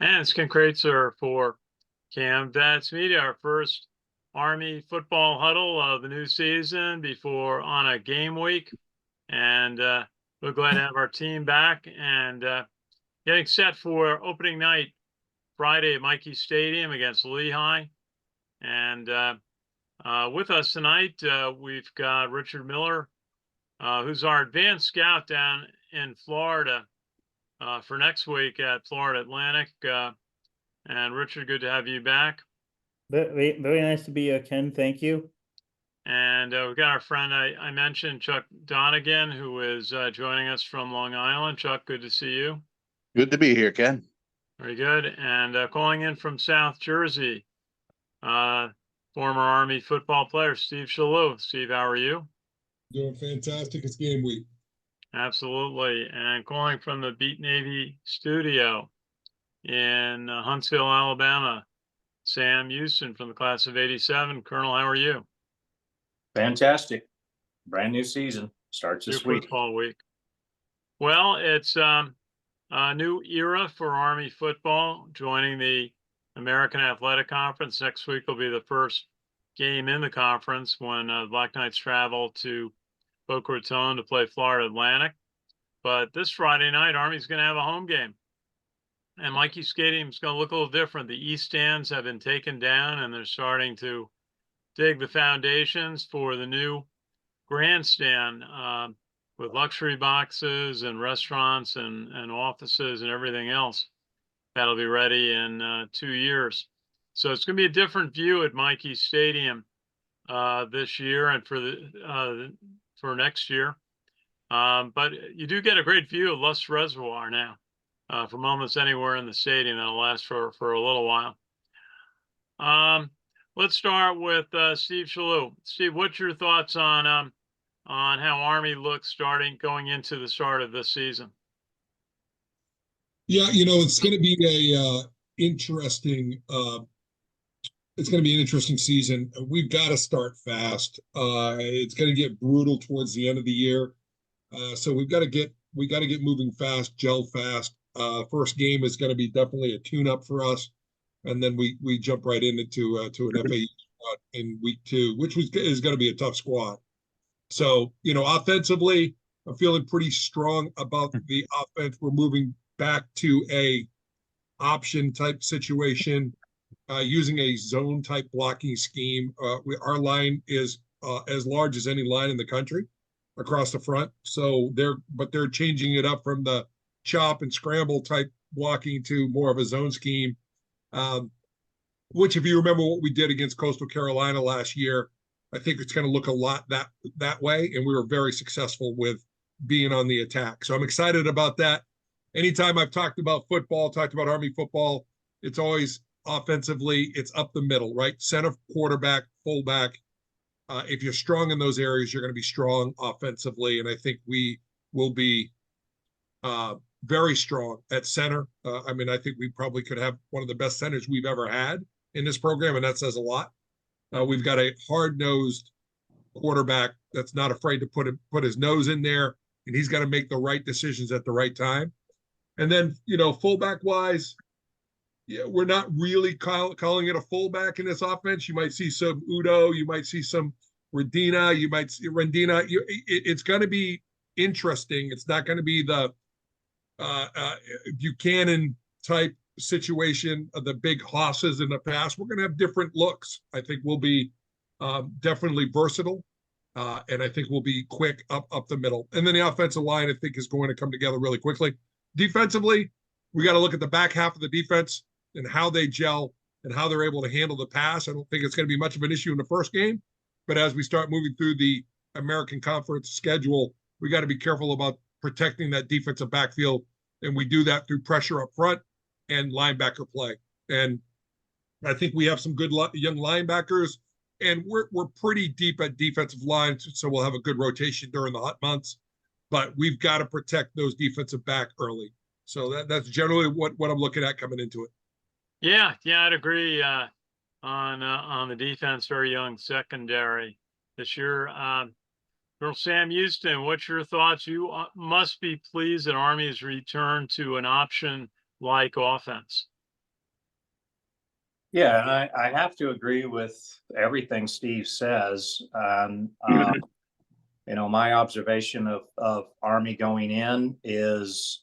And it's Ken Kraetzer for Cadets Media, our first Army football huddle of the new season before on a game week. And we're glad to have our team back and getting set for opening night Friday at Mikey Stadium against Lehigh. And with us tonight, we've got Richard Miller, who's our advanced scout down in Florida for next week at Florida Atlantic. And Richard, good to have you back. Very, very nice to be here, Ken. Thank you. And we've got our friend I mentioned, Chuck Donegan, who is joining us from Long Island. Chuck, good to see you. Good to be here, Ken. Very good. And calling in from South Jersey, former Army football player, Steve Shalou. Steve, how are you? Doing fantastic. It's game week. Absolutely. And calling from the Beat Navy studio in Huntsville, Alabama, Sam Houston from the class of '87. Colonel, how are you? Fantastic. Brand new season starts this week. Football week. Well, it's a new era for Army football, joining the American Athletic Conference. Next week will be the first game in the conference when the Black Knights travel to Boca Raton to play Florida Atlantic. But this Friday night, Army's going to have a home game. And Mikey Stadium is going to look a little different. The east stands have been taken down, and they're starting to dig the foundations for the new grandstand with luxury boxes and restaurants and offices and everything else. That'll be ready in 2 years. So it's going to be a different view at Mikey Stadium this year and for next year. But you do get a great view of Lusk Reservoir now. From almost anywhere in the stadium. That'll last for a little while. Let's start with Steve Shalou. Steve, what's your thoughts on how Army looks going into the start of this season? Yeah, it's going to be it's going to be an interesting season. We've got to start fast. It's going to get brutal towards the end of the year, so we got to get moving fast, gel fast. First game is going to be definitely a tune-up for us, and then we jump right into an FAU squad in week 2, which is going to be a tough squad. So offensively, I'm feeling pretty strong about the offense. We're moving back to a option type situation, using a zone type blocking scheme. Our line is as large as any line in the country across the front. So they're changing it up from the chop and scramble type blocking to more of a zone scheme, which, if you remember what we did against Coastal Carolina last year, I think it's going to look a lot that way, and we were very successful with being on the attack. So I'm excited about that. Anytime I've talked about Army football, it's always offensively, it's up the middle, right? Center, quarterback, fullback. If you're strong in those areas, you're going to be strong offensively, and I think we will be very strong at center. I think we probably could have one of the best centers we've ever had in this program, and that says a lot. We've got a hard-nosed quarterback that's not afraid to put his nose in there, and he's got to make the right decisions at the right time. And then, fullback-wise, yeah, we're not really calling it a fullback in this offense. You might see some Udo, you might see some Rendina, you might see Rendina. It's going to be interesting. It's not going to be the Buchanan type situation of the big hosses in the past. We're going to have different looks. I think we'll be definitely versatile, and I think we'll be quick up the middle. And then the offensive line, I think, is going to come together really quickly. Defensively, we got to look at the back half of the defense and how they gel and how they're able to handle the pass. I don't think it's going to be much of an issue in the first game, but as we start moving through the American Conference schedule, we got to be careful about protecting that defensive backfield, and we do that through pressure up front and linebacker play. And I think we have some good young linebackers, and we're pretty deep at defensive line, so we'll have a good rotation during the hot months. But we've got to protect those defensive back early. So that's generally what I'm looking at coming into it. Yeah, I'd agree on the defense. Very young secondary this year. Colonel Sam Houston, what's your thoughts? You must be pleased that Army has returned to an option-like offense. Yeah, and I have to agree with everything Steve says. My observation of Army going in is,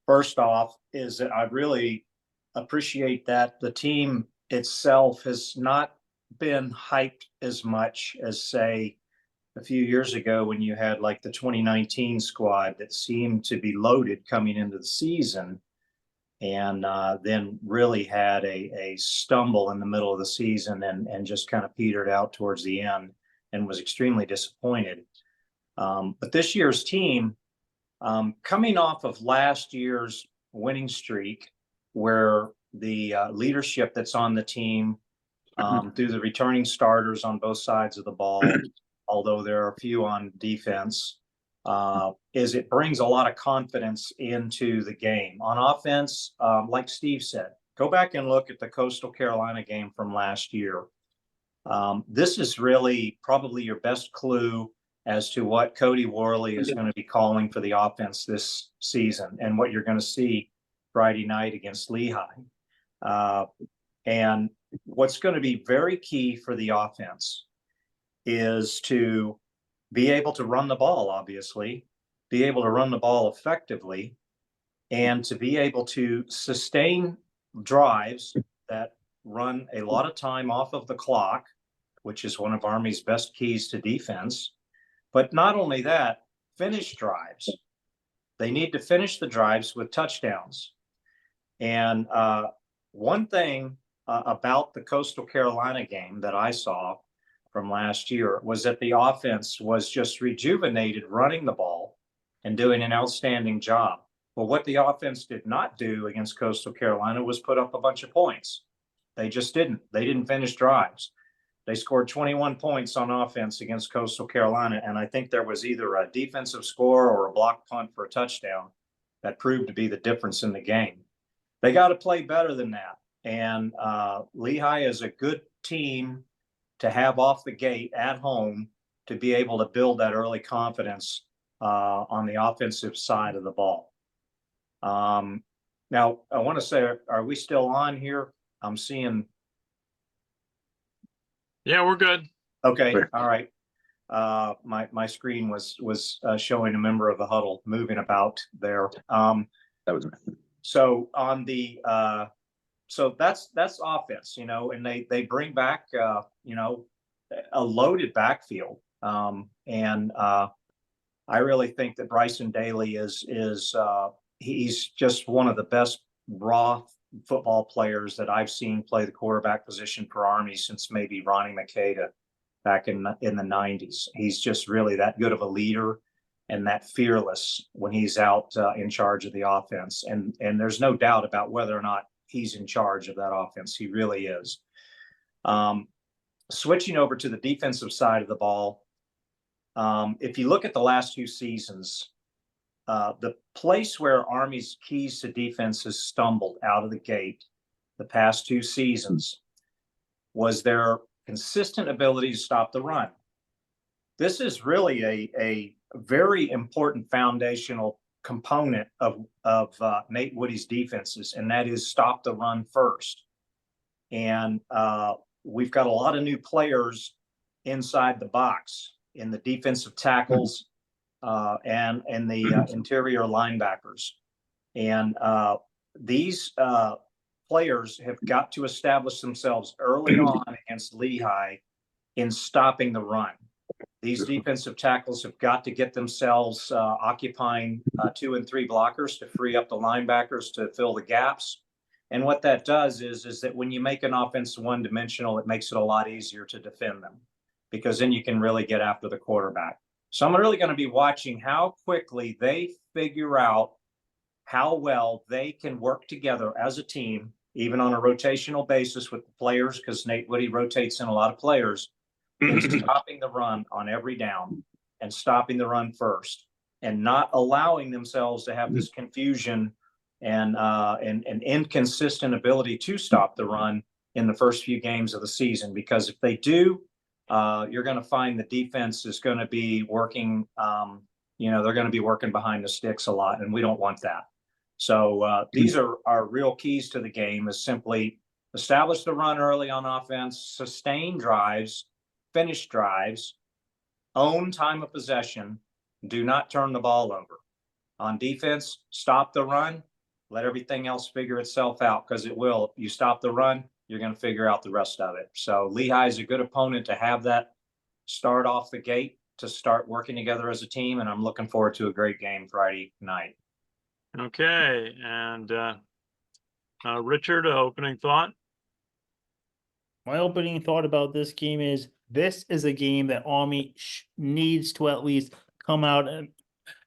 first off, is that I really appreciate that the team itself has not been hyped as much as, say, a few years ago when you had like the 2019 squad that seemed to be loaded coming into the season, and then really had a stumble in the middle of the season and just kind of petered out towards the end and was extremely disappointed. But this year's team, coming off of last year's winning streak, where the leadership that's on the team, through the returning starters on both sides of the ball, although there are a few on defense, is it brings a lot of confidence into the game. On offense, like Steve said, go back and look at the Coastal Carolina game from last year. This is really probably your best clue as to what Cody Worley is going to be calling for the offense this season and what you're going to see Friday night against Lehigh. And what's going to be very key for the offense is to be able to run the ball, obviously, be able to run the ball effectively, and to be able to sustain drives that run a lot of time off of the clock, which is one of Army's best keys to defense. But not only that, finish drives. They need to finish the drives with touchdowns. And one thing about the Coastal Carolina game that I saw from last year was that the offense was just rejuvenated running the ball and doing an outstanding job. But what the offense did not do against Coastal Carolina was put up a bunch of points. They just didn't. They didn't finish drives. They scored 21 points on offense against Coastal Carolina, and I think there was either a defensive score or a block punt for a touchdown that proved to be the difference in the game. They got to play better than that. And Lehigh is a good team to have off the gate at home to be able to build that early confidence on the offensive side of the ball. Now, I want to say, are we still on here? I'm seeing. Yeah, we're good. Okay, Sure. all right. My screen was showing a member of the huddle moving about there. That was So on the so that's offense, and they bring back a loaded backfield, and I really think that Bryson Daly is he's just one of the best raw football players that I've seen play the quarterback position for Army since maybe Ronnie Makeda back in the 90s. He's just really that good of a leader and that fearless when he's out in charge of the offense. And there's no doubt about whether or not he's in charge of that offense. He really is. Switching over to the defensive side of the ball, if you look at the last two seasons, the place where Army's keys to defense has stumbled out of the gate the past two seasons was their consistent ability to stop the run. This is really a very important foundational component of Nate Woody's defenses, and that is stop the run first. And we've got a lot of new players inside the box in the defensive tackles and the interior linebackers. And these players have got to establish themselves early on against Lehigh in stopping the run. These defensive tackles have got to get themselves occupying 2 and 3 blockers to free up the linebackers to fill the gaps. And what that does is that when you make an offense one-dimensional, it makes it a lot easier to defend them because then you can really get after the quarterback. So I'm really going to be watching how quickly they figure out how well they can work together as a team, even on a rotational basis with the players, because Nate Woody rotates in a lot of players, in stopping the run on every down and stopping the run first and not allowing themselves to have this confusion and inconsistent ability to stop the run in the first few games of the season. Because if they do, you're going to find the defense is going to be working, they're going to be working behind the sticks a lot, and we don't want that. So these are real keys to the game, is simply establish the run early on offense, sustain drives, finish drives, own time of possession, do not turn the ball over. On defense, stop the run, let everything else figure itself out, because it will. If you stop the run, you're going to figure out the rest of it. So Lehigh is a good opponent to have that start off the gate, to start working together as a team, and I'm looking forward to a great game Friday night. Okay, and Richard, opening thought? My opening thought about this game is this is a game that Army needs to at least come out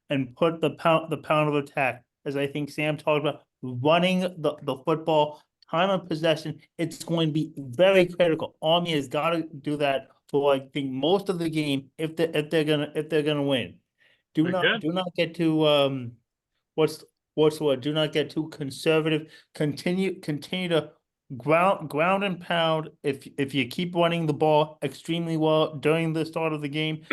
and put the pound of attack, as I think Sam talked about, running the football, time of possession. It's going to be very critical. Army has got to do that for, I think, most of the game if they're gonna win. Do Very not get too what's the word? Do not get too conservative. Continue to ground and pound. If you keep running the ball extremely well during the start of the game,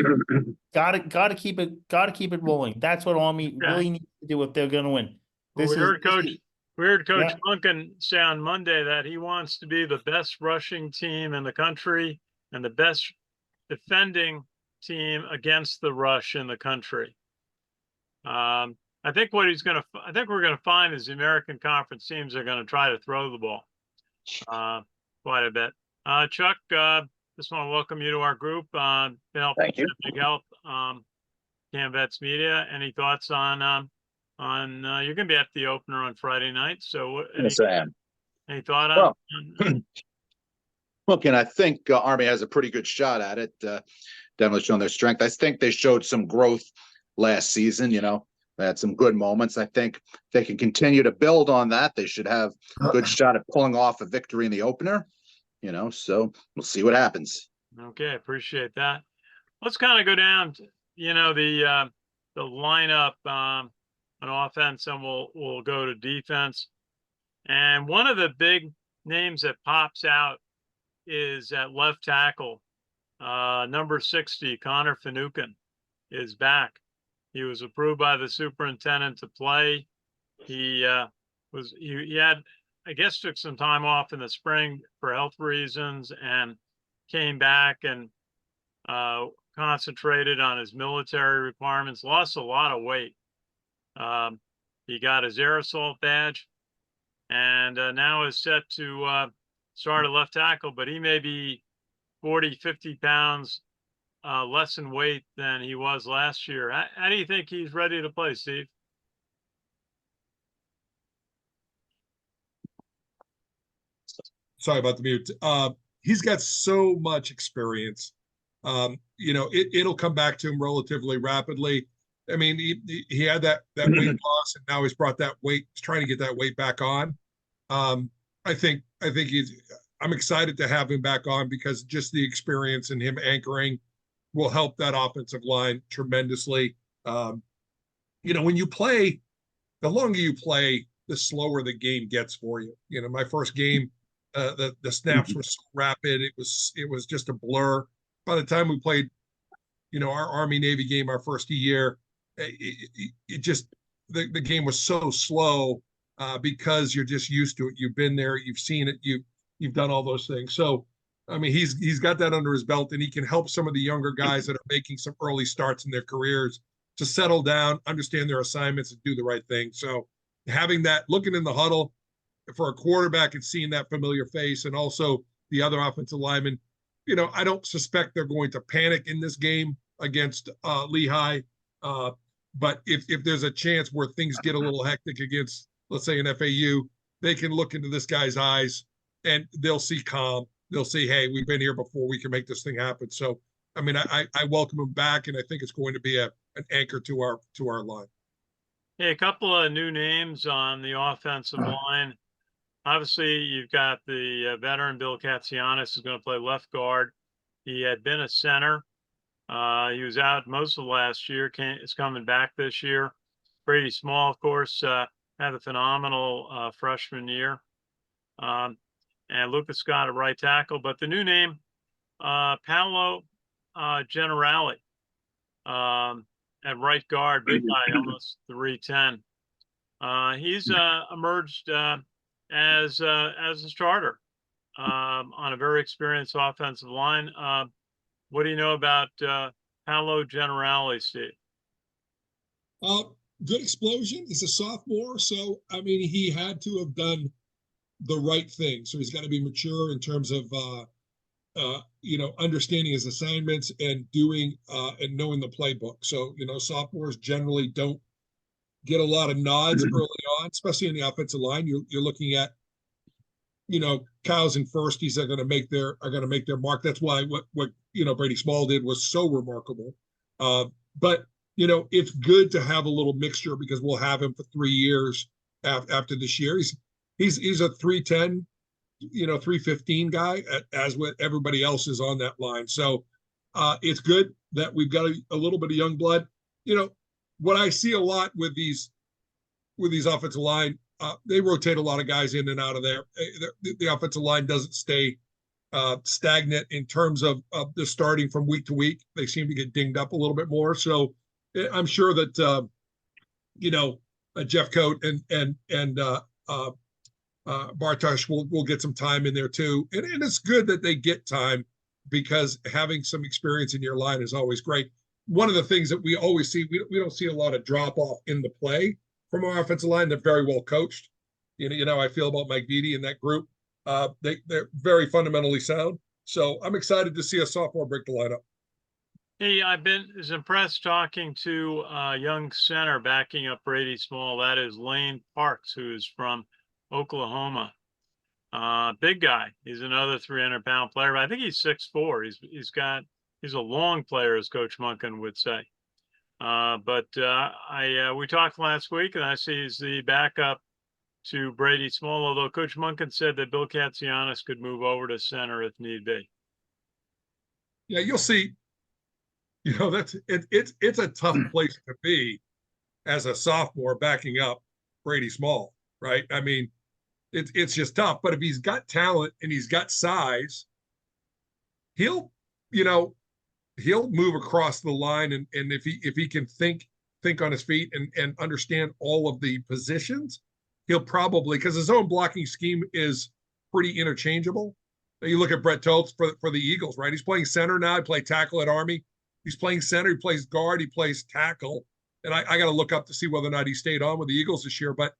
gotta keep it rolling. That's what Army Okay. really needs to do if they're gonna win. Well, we heard Coach Yeah. Munkin say on Monday that he wants to be the best rushing team in the country and the best defending team against the rush in the country. I think we're going to find is the American Conference teams are going to try to throw the ball quite a bit. Chuck, just want to welcome you to our group. Been Thank you. Big help. Cadets Media. Any thoughts on you're going to be at the opener on Friday night? So Yes, I am. any thought on? Look, and I think Army has a pretty good shot at it. Definitely shown their strength. I think they showed some growth last season. You know, they had some good moments. I think they can continue to build on that. They should have a good shot at pulling off a victory in the opener. You know, so we'll see what happens. Okay, appreciate that. Let's kind of go down to, the lineup on offense, and we'll go to defense. And one of the big names that pops out is at left tackle. Number 60, Connor Finucane, is back. He was approved by the superintendent to play. He had, I guess, took some time off in the spring for health reasons and came back and concentrated on his military requirements, lost a lot of weight. He got his air assault badge and now is set to start at left tackle, but he may be 40, 50 pounds less in weight than he was last year. How do you think he's ready to play, Steve? Sorry about the mute. He's got so much experience. It'll come back to him relatively rapidly. I mean, he had that weight loss, and now he's brought that weight. He's trying to get that weight back on. I think I'm excited to have him back on because just the experience and him anchoring will help that offensive line tremendously. When you play, the longer you play, the slower the game gets for you. My first game, the snaps were so rapid. It was just a blur. By the time we played, our Army Navy game, our first year, it just, the game was so slow because you're just used to it. You've been there, you've seen it, you've done all those things. So, I mean, he's got that under his belt, and he can help some of the younger guys that are making some early starts in their careers to settle down, understand their assignments, and do the right thing. So having that, looking in the huddle for a quarterback and seeing that familiar face, and also the other offensive linemen, I don't suspect they're going to panic in this game against Lehigh. But if there's a chance where things get a little hectic against, let's say, an FAU, they can look into this guy's eyes and they'll see calm. They'll say, hey, we've been here before. We can make this thing happen. So, I mean, I welcome him back, and I think it's going to be an anchor to our line. Hey, a couple of new names on the offensive line. Obviously, you've got the veteran Bill Katsianis, who's going to play left guard. He had been a center. He was out most of last year. Is coming back this year. Brady Small, of course, had a phenomenal freshman year. And Lucas Scott at right tackle. But the new name, Paolo Generali, at right guard, big guy, almost 310. He's emerged as a starter on a very experienced offensive line. What do you know about Paolo Generali, Steve? Good explosion. He's a sophomore, so I mean, he had to have done the right thing. So he's got to be mature in terms of understanding his assignments and doing and knowing the playbook. So sophomores generally don't get a lot of nods early on, especially in the offensive line. You're looking at cows and firsties are going to make their mark. That's why what Brady Small did was so remarkable. But it's good to have a little mixture because we'll have him for 3 years after this year. He's a 310, 315 guy, as what everybody else is on that line. So it's good that we've got a little bit of young blood. What I see a lot with these offensive line, they rotate a lot of guys in and out of there. The offensive line doesn't stay stagnant in terms of the starting from week to week. They seem to get dinged up a little bit more. So I'm sure that Jeff Coate and Bartosh will get some time in there too. And it's good that they get time because having some experience in your line is always great. One of the things that we always see, we don't see a lot of drop off in the play from our offensive line. They're very well coached. I feel about Mike Beatty and that group. They're very fundamentally sound. So I'm excited to see a sophomore break the lineup. Hey, I've been as impressed talking to a young center backing up Brady Small. That is Lane Parks, who is from Oklahoma. Big guy. He's another 300-pound player, but I think he's 6'4". He's a long player, as Coach Munkin would say. We talked last week, and I see he's the backup to Brady Small, although Coach Munkin said that Bill Katsianis could move over to center if need be. Yeah, you'll see. It's a tough place to be as a sophomore backing up Brady Small, right? I mean, it's just tough. But if he's got talent and he's got size, he'll move across the line, and if he can think on his feet and understand all of the positions, he'll probably, because his own blocking scheme is pretty interchangeable. You look at Brett Toth for the Eagles, right? He's playing center now. He played tackle at Army. He's playing center. He plays guard. He plays tackle. And I got to look up to see whether or not he stayed on with the Eagles this year. But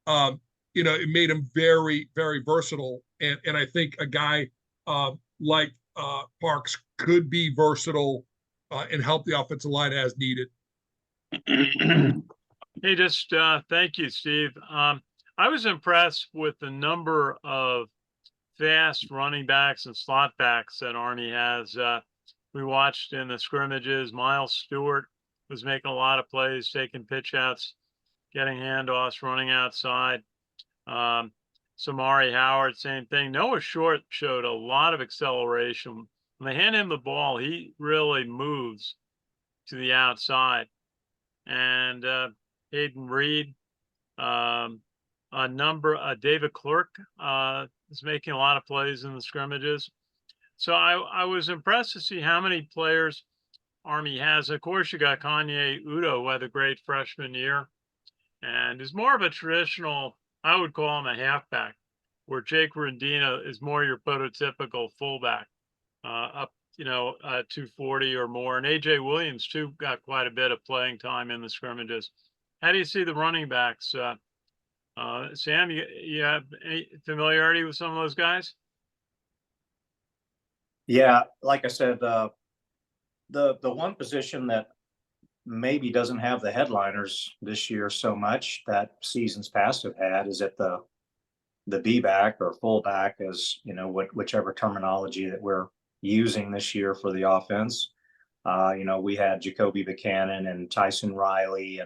it made him very, very versatile. And I think a guy like Parks could be versatile and help the offensive line as needed. Hey, just thank you, Steve. I was impressed with the number of fast running backs and slot backs that Army has. We watched in the scrimmages, Miles Stewart was making a lot of plays, taking pitch outs, getting handoffs, running outside. Samari Howard, same thing. Noah Short showed a lot of acceleration. When they hand him the ball, he really moves to the outside. And Hayden Reed, David Clerk is making a lot of plays in the scrimmages. So I was impressed to see how many players Army has. Of course, you got Kanye Udo, who had a great freshman year, and is more of a traditional, I would call him a halfback, where Jake Rendina is more your prototypical fullback, up 240 or more. And AJ Williams too got quite a bit of playing time in the scrimmages. How do you see the running backs? Sam, you have any familiarity with some of those guys? Yeah, like I said, the one position that maybe doesn't have the headliners this year so much that seasons past have had is at the B-back or fullback, as whichever terminology that we're using this year for the offense. We had Jacoby Buchanan and Tyson Riley,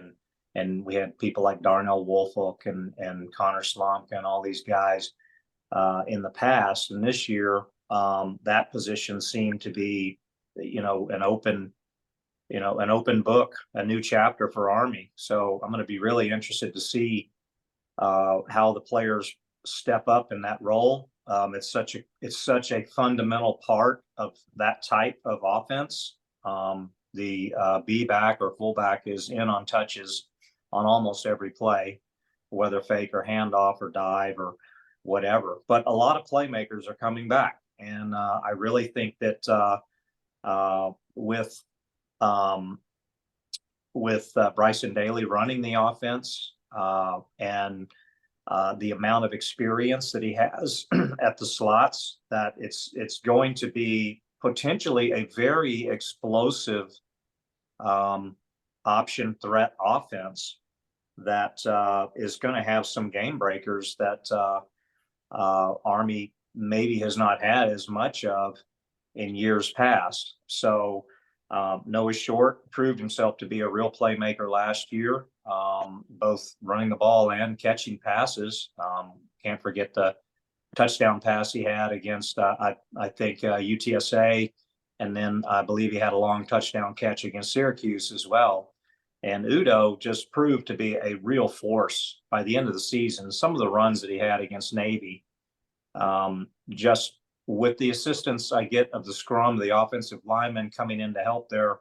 and we had people like Darnell Woolfolk and Connor Slomka and all these guys in the past. And this year, that position seemed to be, an open book, a new chapter for Army. So I'm going to be really interested to see how the players step up in that role. It's such a fundamental part of that type of offense. The B-back or fullback is in on touches on almost every play, whether fake or handoff or dive or whatever. But a lot of playmakers are coming back. And I really think that with Bryson Daly running the offense and the amount of experience that he has at the slots, that it's going to be potentially a very explosive option threat offense that is going to have some game breakers that Army maybe has not had as much of in years past. So Noah Short proved himself to be a real playmaker last year, both running the ball and catching passes. Can't forget the touchdown pass he had against, I think, UTSA. And then I believe he had a long touchdown catch against Syracuse as well. And Udo just proved to be a real force by the end of the season. Some of the runs that he had against Navy, just with the assistance I get of the scrum, the offensive linemen coming in to help their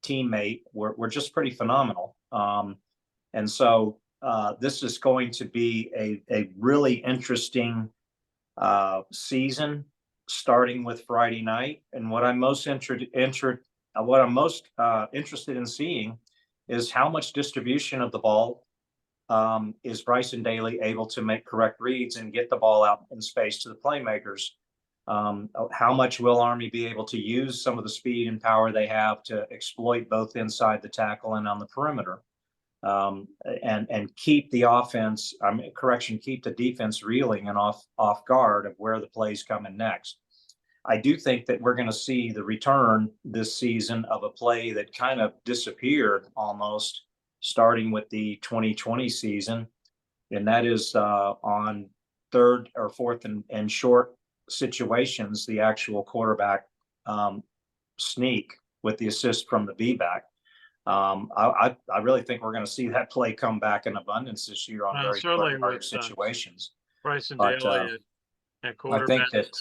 teammate, were just pretty phenomenal. And so this is going to be a really interesting season, starting with Friday night. And what I'm most interested in seeing is how much distribution of the ball is Bryson Daly able to make correct reads and get the ball out in space to the playmakers. How much will Army be able to use some of the speed and power they have to exploit both inside the tackle and on the perimeter, and keep the offense, keep the defense reeling and off guard of where the play's coming next. I do think that we're going to see the return this season of a play that kind of disappeared almost starting with the 2020 season, and that is on third or fourth and short situations, the actual quarterback sneak with the assist from the B-back. I really think we're going to see that play come back in abundance this year on very hard situations. Bryson Daly at quarterback. I think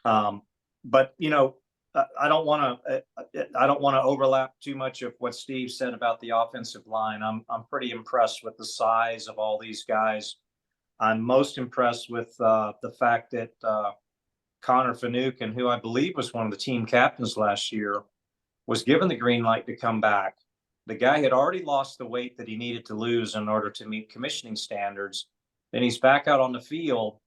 that, but you know, I don't want to overlap too much of what Steve said about the offensive line. I'm pretty impressed with the size of all these guys. I'm most impressed with the fact that Connor Finucane, who I believe was one of the team captains last year, was given the green light to come back. The guy had already lost the weight that he needed to lose in order to meet commissioning standards. Then he's back out on the field.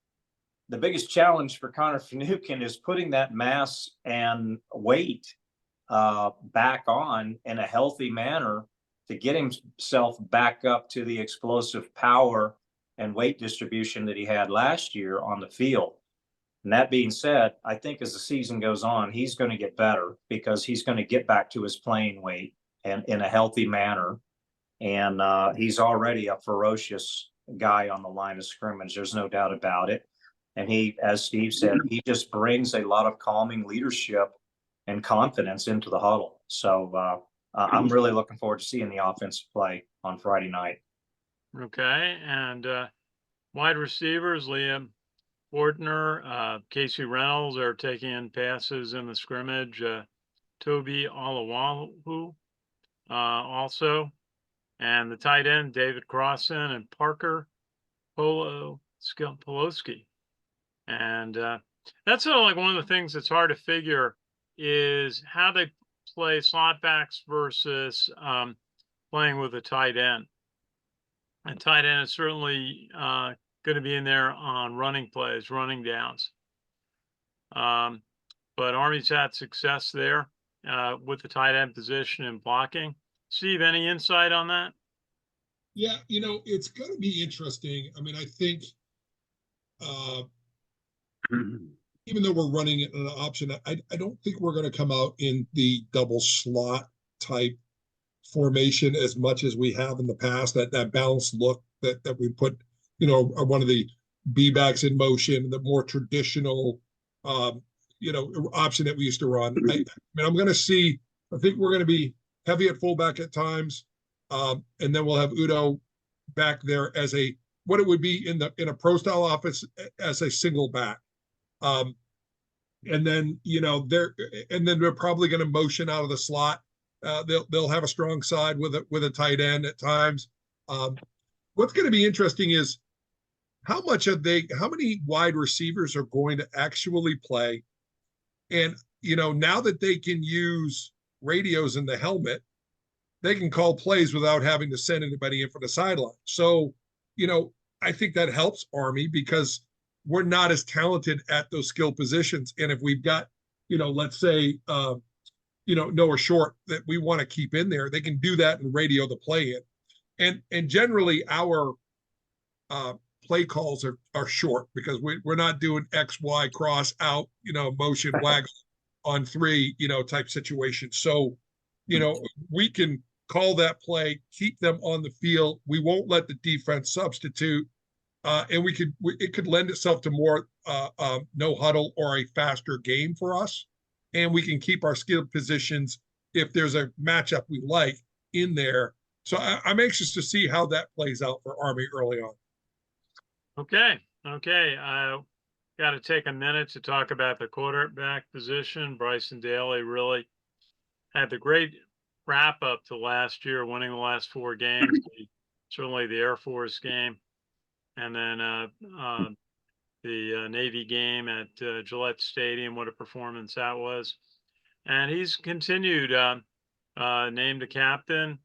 The biggest challenge for Connor Finucane is putting that mass and weight back on in a healthy manner to get himself back up to the explosive power and weight distribution that he had last year on the field. And that being said, I think as the season goes on, he's going to get better because he's going to get back to his playing weight and in a healthy manner. And he's already a ferocious guy on the line of scrimmage. There's no doubt about it. And he, as Steve said, he just brings a lot of calming leadership and confidence into the huddle. So I'm really looking forward to seeing the offensive play on Friday night. Okay. And wide receivers, Liam Fortner, Casey Reynolds are taking in passes in the scrimmage. Toby Olawahu also. And the tight end, David Crossan and Parker Poloski. And that's sort of like one of the things that's hard to figure is how they play slot backs versus playing with a tight end. And tight end is certainly going to be in there on running plays, running downs. But Army's had success there with the tight end position and blocking. Steve, any insight on that? Yeah, you know, it's going to be interesting. I mean, I think even though we're running it an option, I don't think we're going to come out in the double slot type formation as much as we have in the past. That balanced look that we put, you know, one of the B-backs in motion, the more traditional, you know, option that we used to run. I mean, I think we're going to be heavy at fullback at times, and then we'll have Udo back there as what it would be in a pro style offense as a single back. And then, you know, they're probably going to motion out of the slot. They'll have a strong side with a tight end at times. What's going to be interesting is how many wide receivers are going to actually play? And, now that they can use radios in the helmet, they can call plays without having to send anybody in for the sideline. So, I think that helps Army because we're not as talented at those skill positions. And if we've got, let's say, Noah Short that we want to keep in there, they can do that and radio the play in. And generally our play calls are short because we're not doing X, Y, cross out, motion, waggle on 3, type situation. So, we can call that play, keep them on the field. We won't let the defense substitute. And it could lend itself to more no huddle or a faster game for us. And we can keep our skilled positions if there's a matchup we like in there. So I'm anxious to see how that plays out for Army early on. Okay. I got to take a minute to talk about the quarterback position. Bryson Daly really had the great wrap up to last year, winning the last 4 games, certainly the Air Force game, and then the Navy game at Gillette Stadium. What a performance that was. And he's continued, named a captain,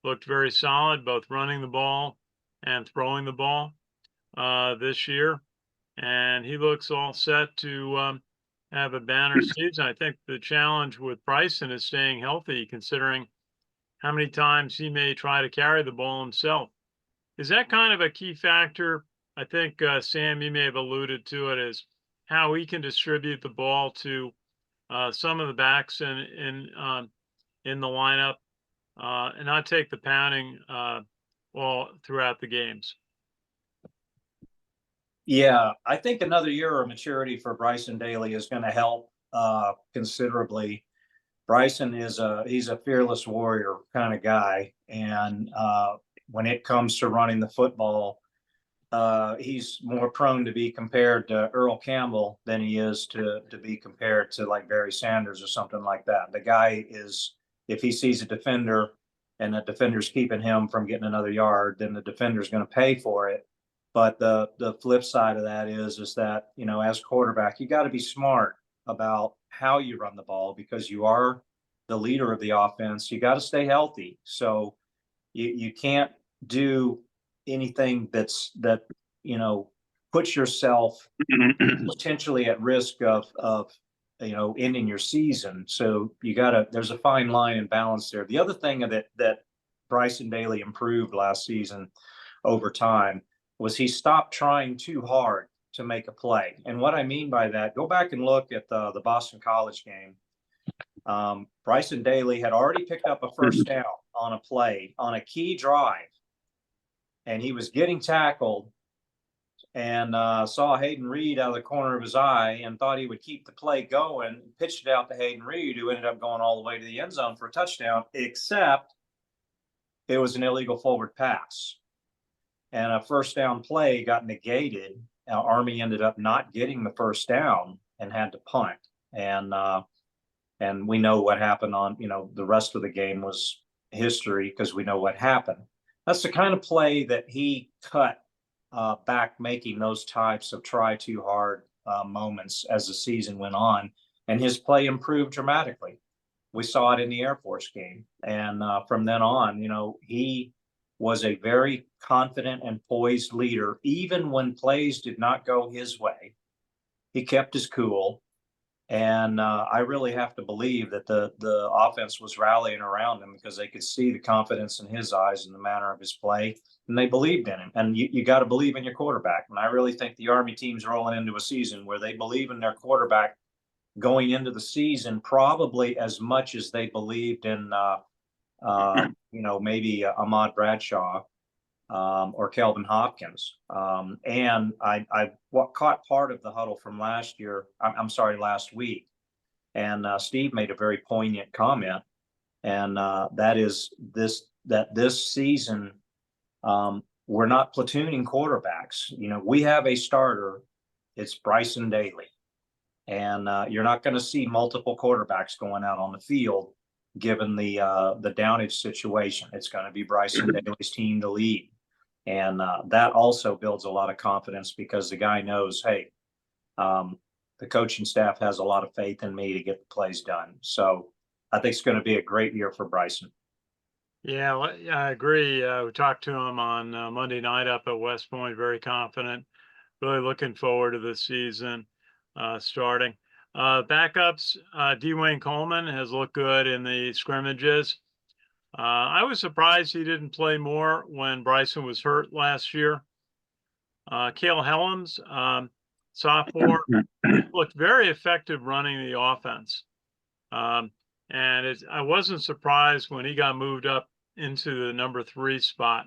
looked very solid, both running the ball and throwing the ball this year. And he looks all set to have a banner season. I think the challenge with Bryson is staying healthy, considering how many times he may try to carry the ball himself. Is that kind of a key factor? I think, Sam, you may have alluded to it, is how he can distribute the ball to some of the backs in the lineup and not take the pounding all throughout the games. Yeah, I think another year of maturity for Bryson Daly is going to help considerably. Bryson he's a fearless warrior kind of guy, and when it comes to running the football, he's more prone to be compared to Earl Campbell than he is to be compared to like Barry Sanders or something like that. The guy is, if he sees a defender and the defender's keeping him from getting another yard, then the defender's going to pay for it. But the flip side of that is that, as quarterback, you got to be smart about how you run the ball because you are the leader of the offense. You got to stay healthy. So you can't do anything that puts yourself potentially at risk of ending your season. So there's a fine line and balance there. The other thing that Bryson Daly improved last season over time was he stopped trying too hard to make a play. And what I mean by that, go back and look at the Boston College game. Bryson Daly had already picked up a first down on a play on a key drive, and he was getting tackled and saw Hayden Reed out of the corner of his eye and thought he would keep the play going, pitched it out to Hayden Reed, who ended up going all the way to the end zone for a touchdown, except it was an illegal forward pass. And a first down play got negated. Army ended up not getting the first down and had to punt. And we know what happened on, the rest of the game was history because we know what happened. That's the kind of play that he cut back, making those types of try too hard moments as the season went on. And his play improved dramatically. We saw it in the Air Force game. And from then on, he was a very confident and poised leader. Even when plays did not go his way, he kept his cool. And I really have to believe that the offense was rallying around him because they could see the confidence in his eyes and the manner of his play, and they believed in him. And you got to believe in your quarterback. And I really think the Army team's rolling into a season where they believe in their quarterback going into the season, probably as much as they believed in maybe Ahmad Bradshaw or Kelvin Hopkins. And I caught part of the huddle from last week. And Steve made a very poignant comment. And that is this season, we're not platooning quarterbacks. We have a starter. It's Bryson Daly. And you're not going to see multiple quarterbacks going out on the field given the downage situation. It's going to be Bryson Daly's team to lead. And that also builds a lot of confidence because the guy knows, hey, the coaching staff has a lot of faith in me to get the plays done. So I think it's going to be a great year for Bryson. Yeah, I agree. We talked to him on Monday night up at West Point, very confident, really looking forward to the season starting. Backups, Dwayne Coleman has looked good in the scrimmages. I was surprised he didn't play more when Bryson was hurt last year. Cale Helms, sophomore, looked very effective running the offense. And I wasn't surprised when he got moved up into the number 3 spot.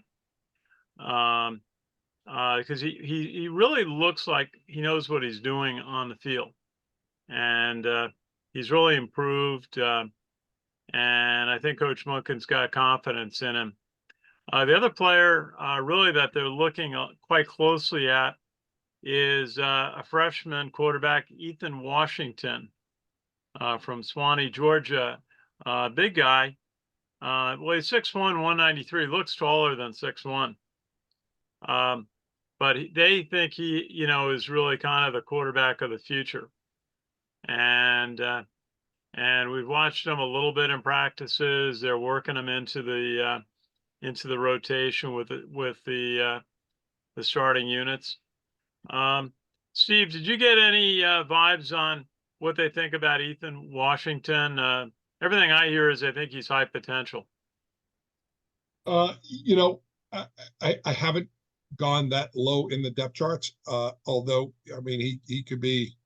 Because he really looks like he knows what he's doing on the field. And he's really improved. And I think Coach Munkin's got confidence in him. The other player really that they're looking quite closely at is a freshman quarterback, Ethan Washington, from Swanee, Georgia. Big guy. Well, he's 6'1", 193, looks taller than 6'1". But they think he, is really kind of the quarterback of the future. And we've watched him a little bit in practices. They're working him into the rotation with the starting units. Steve, did you get any vibes on what they think about Ethan Washington? Everything I hear is they think he's high potential. I haven't gone that low in the depth charts. Although, I mean, he could be,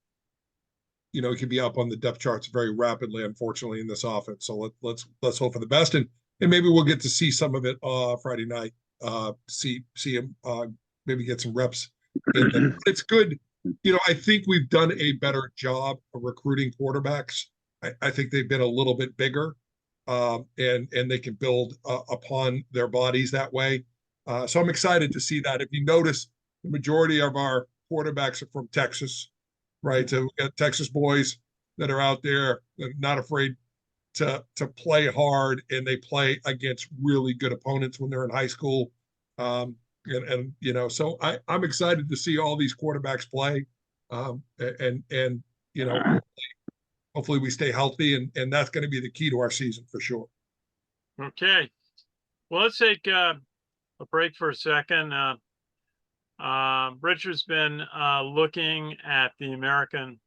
he could be up on the depth charts very rapidly, unfortunately, in this offense. So let's hope for the best. And maybe we'll get to see some of it Friday night. See him maybe get some reps. It's good. I think we've done a better job of recruiting quarterbacks. I think they've been a little bit bigger, and they can build upon their bodies that way. So I'm excited to see that. If you notice, the majority of our quarterbacks are from Texas, right? So we got Texas boys that are out there, that are not afraid to play hard, and they play against really good opponents when they're in high school. So I'm excited to see all these quarterbacks play, and hopefully we stay healthy, and that's going to be the key to our season for sure. Okay, well, let's take a break for a second. Richard's been looking at the American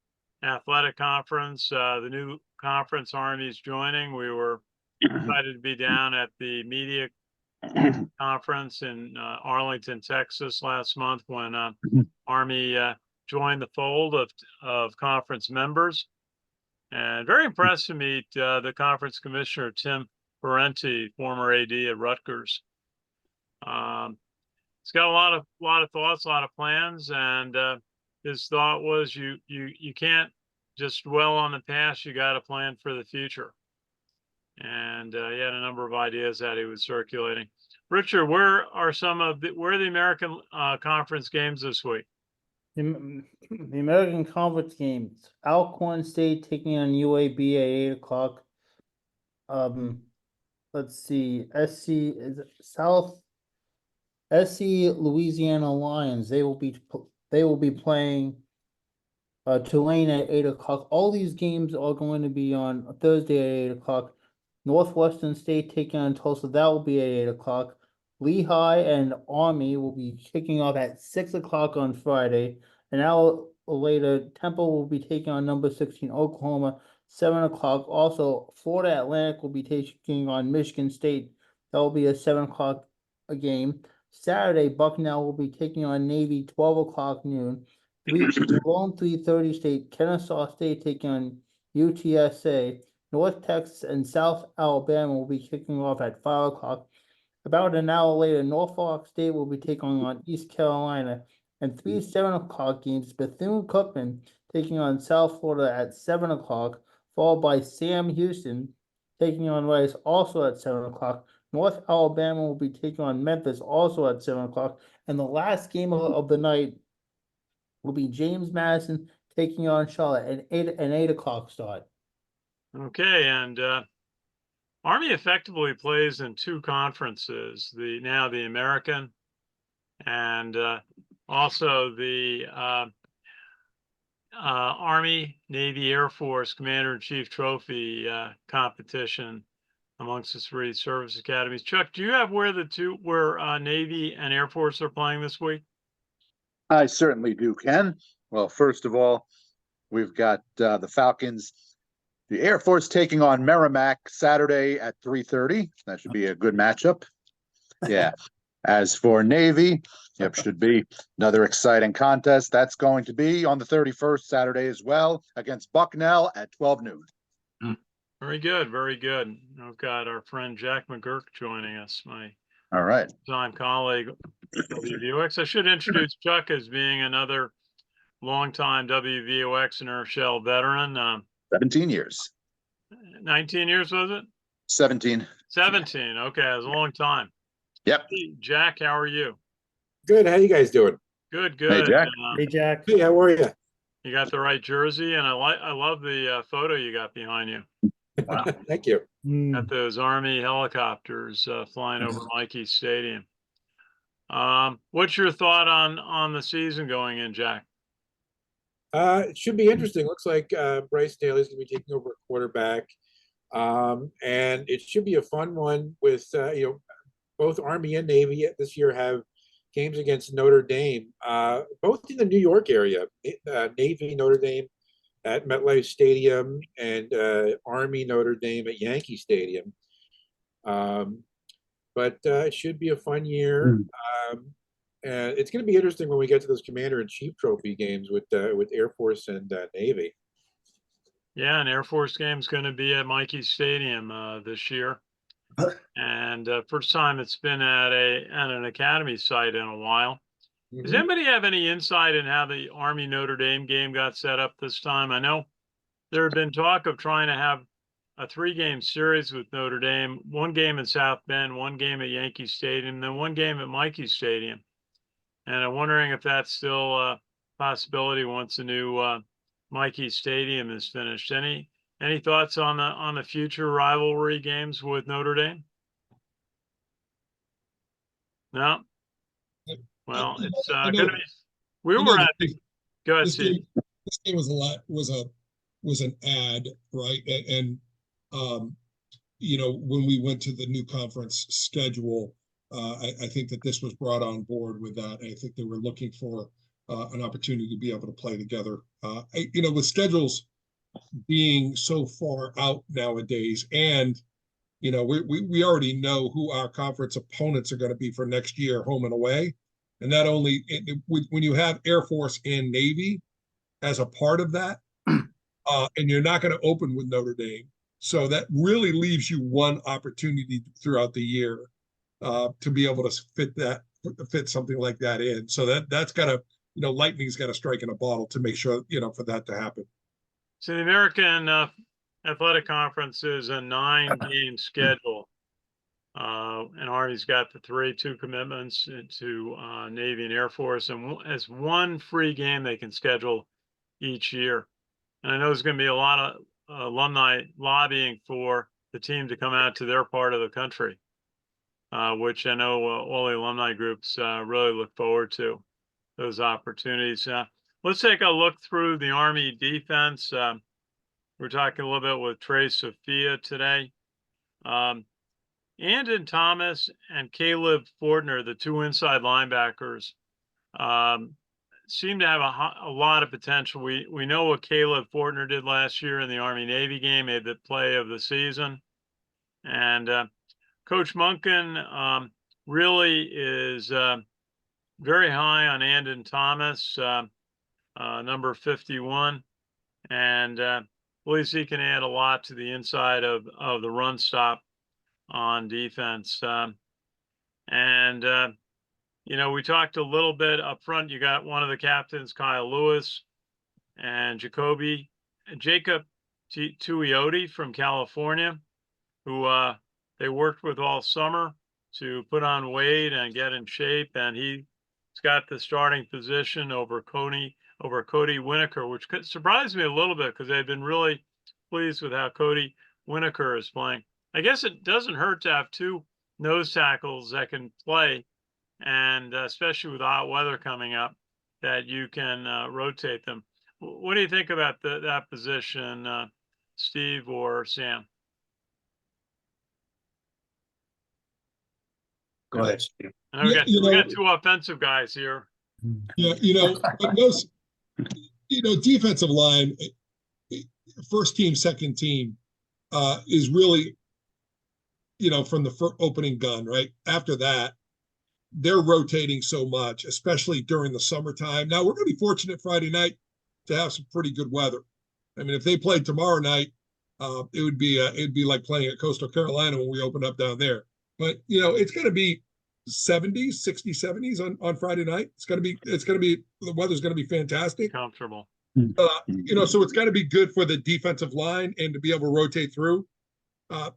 Athletic Conference, the new conference Army's joining. We were excited to be down at the media conference in Arlington, Texas last month when Army joined the fold of conference members. And very impressed to meet the conference commissioner, Tim Parenti, former AD at Rutgers. He's got a lot of thoughts, a lot of plans, and his thought was you can't just dwell on the past. You got to plan for the future. And he had a number of ideas that he was circulating. Richard, where are the American Conference games this week? The American Conference games: Alcorn State taking on UAB at 8 o'clock. Let's see, SC Louisiana Lions. They will be playing Tulane at 8 o'clock. All these games are going to be on Thursday at 8 o'clock. Northwestern State taking on Tulsa. That will be at 8 o'clock. Lehigh and Army will be kicking off at 6 o'clock on Friday. An hour later, Temple will be taking on number 16 Oklahoma, 7 o'clock. Also, Florida Atlantic will be taking on Michigan State. That will be a 7 o'clock game. Saturday, Bucknell will be taking on Navy, 12 o'clock noon. 3:30 State, Kennesaw State taking on UTSA. North Texas and South Alabama will be kicking off at 5 o'clock. About an hour later, Norfolk State will be taking on East Carolina. And 3 7 o'clock games, Bethune-Cookman taking on South Florida at 7 o'clock, followed by Sam Houston taking on Rice also at 7 o'clock. North Alabama will be taking on Memphis also at 7 o'clock. And the last game of the night will be James Madison taking on Charlotte at an 8 o'clock start. Okay, and Army effectively plays in 2 conferences, the American and also the Army, Navy, Air Force Commander-in-Chief Trophy competition amongst the 3 service academies. Chuck, do you have where Navy and Air Force are playing this week? I certainly do, Ken. Well, first of all, we've got the Falcons, the Air Force taking on Merrimack Saturday at 3:30. That should be a good matchup. Yeah. As for Navy, yep, should be another exciting contest. That's going to be on the 31st Saturday as well against Bucknell at 12 noon. Very good, very good. I've got our friend Jack McGuirk joining us, my All right. time colleague at WVOX. I should introduce Chuck as being another longtime WVOX Inner Shell veteran. 17 years. 19 years, was it? 17. 17. Okay, it was a long time. Yep. Hey, Jack, how are you? Good. How you guys doing? Good, Hey, good. Jack. Hey, Jack. Hey, how are you? You got the right jersey, and I love the photo you got behind you. Wow. Thank you. Got those Army helicopters flying over Mikey Stadium. What's your thought on the season going in, Jack? It should be interesting. Looks like Bryce Daly's going to be taking over at quarterback, and it should be a fun one with both Army and Navy this year have games against Notre Dame, both in the New York area. Navy Notre Dame at MetLife Stadium and Army Notre Dame at Yankee Stadium. But it should be a fun year. And it's going to be interesting when we get to those Commander-in-Chief Trophy games with Air Force and Navy. Yeah, an Air Force game's going to be at Mikey Stadium this year, and first time it's been at an academy site in a while. Does anybody have any insight in how the Army Notre Dame game got set up this time? I know there had been talk of trying to have a 3-game series with Notre Dame, 1 game in South Bend, 1 game at Yankee Stadium, then 1 game at Mikey Stadium. And I'm wondering if that's still a possibility once the new Mikey Stadium is finished. Any thoughts on the future rivalry games with Notre Dame? No. Well, it's going to be. We were at. Go ahead, Steve. This game was an ad, right? And when we went to the new conference schedule, I think that this was brought on board with that. I think they were looking for an opportunity to be able to play together. With schedules being so far out nowadays, and we already know who our conference opponents are going to be for next year, home and away. And not only when you have Air Force and Navy as a part of that, and you're not going to open with Notre Dame, so that really leaves you one opportunity throughout the year to be able to fit something like that in. So that's got to, lightning's got to strike in a bottle to make sure, for that to happen. So the American Athletic Conference is a 9-game schedule. And Army's got the 2 commitments to Navy and Air Force, and as 1 free game they can schedule each year. And I know there's going to be a lot of alumni lobbying for the team to come out to their part of the country, which I know all the alumni groups really look forward to those opportunities. Let's take a look through the Army defense. We're talking a little bit with Trey Sophia today. Andon Thomas and Caleb Fortner, the 2 inside linebackers, seem to have a lot of potential. We know what Caleb Fortner did last year in the Army-Navy game, made the play of the season. And Coach Munkin really is very high on Andon Thomas, number 51, and believes he can add a lot to the inside of the run stop on defense. We talked a little bit up front. You got one of the captains, Kyle Lewis, and Jacob Tuioti from California, who they worked with all summer to put on weight and get in shape. And he's got the starting position over Cody Winokur, which surprised me a little bit because they've been really pleased with how Cody Winokur is playing. I guess it doesn't hurt to have 2 nose tackles that can play and especially with hot weather coming up, that you can rotate them. What do you think about that position, Steve or Sam? Go ahead, Steve. And we Yeah, got you we know- got two offensive guys here. Yeah, but those, defensive line, first team, second team, is really, from the opening gun, right? After that, they're rotating so much, especially during the summertime. Now we're going to be fortunate Friday night to have some pretty good weather. I mean, if they played tomorrow night, it'd be like playing at Coastal Carolina when we open up down there. But it's going to be 70s, 60s, 70s on Friday night. It's going to be the weather's going to be fantastic. Comfortable. So it's got to be good for the defensive line and to be able to rotate through.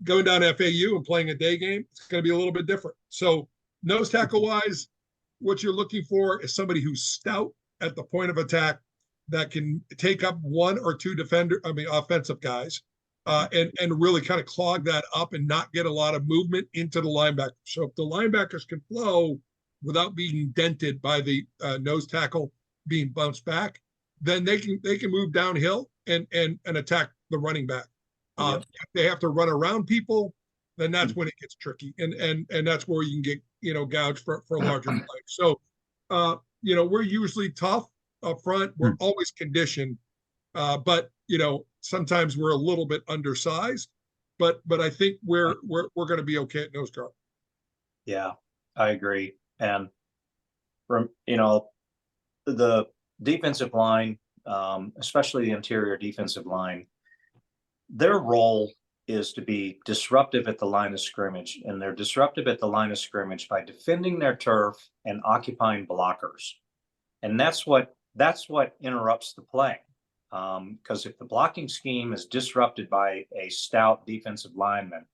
Going down FAU and playing a day game, it's going to be a little bit different. So nose tackle wise, what you're looking for is somebody who's stout at the point of attack that can take up one or two offensive guys, and really kind of clog that up and not get a lot of movement into the linebackers. So if the linebackers can flow without being dented by the nose tackle being bounced back, then they can move downhill and attack the running back. Yep. If they have to run around people, then that's when it gets tricky, and that's where you can get gouged for larger plays. So we're usually tough up front. We're always conditioned, but sometimes we're a little bit undersized. But I think we're going to be okay at nose guard. Yeah, I agree. And from the defensive line, especially the interior defensive line, their role is to be disruptive at the line of scrimmage, and they're disruptive at the line of scrimmage by defending their turf and occupying blockers. And that's what interrupts the play. Because if the blocking scheme is disrupted by a stout defensive lineman,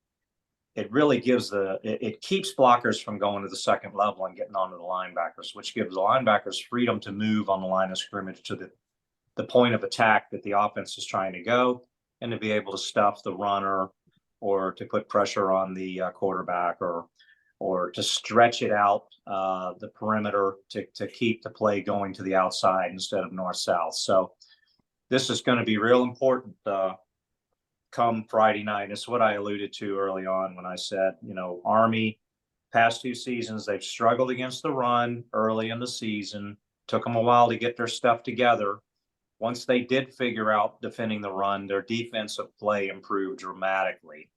it really it keeps blockers from going to the second level and getting onto the linebackers, which gives the linebackers freedom to move on the line of scrimmage to the point of attack that the offense is trying to go, and to be able to stuff the runner or to put pressure on the quarterback or to stretch it out the perimeter to keep the play going to the outside instead of north-south. So this is going to be real important come Friday night. It's what I alluded to early on when I said, Army, past two seasons, they've struggled against the run early in the season. Took them a while to get their stuff together. Once they did figure out defending the run, their defensive play improved dramatically.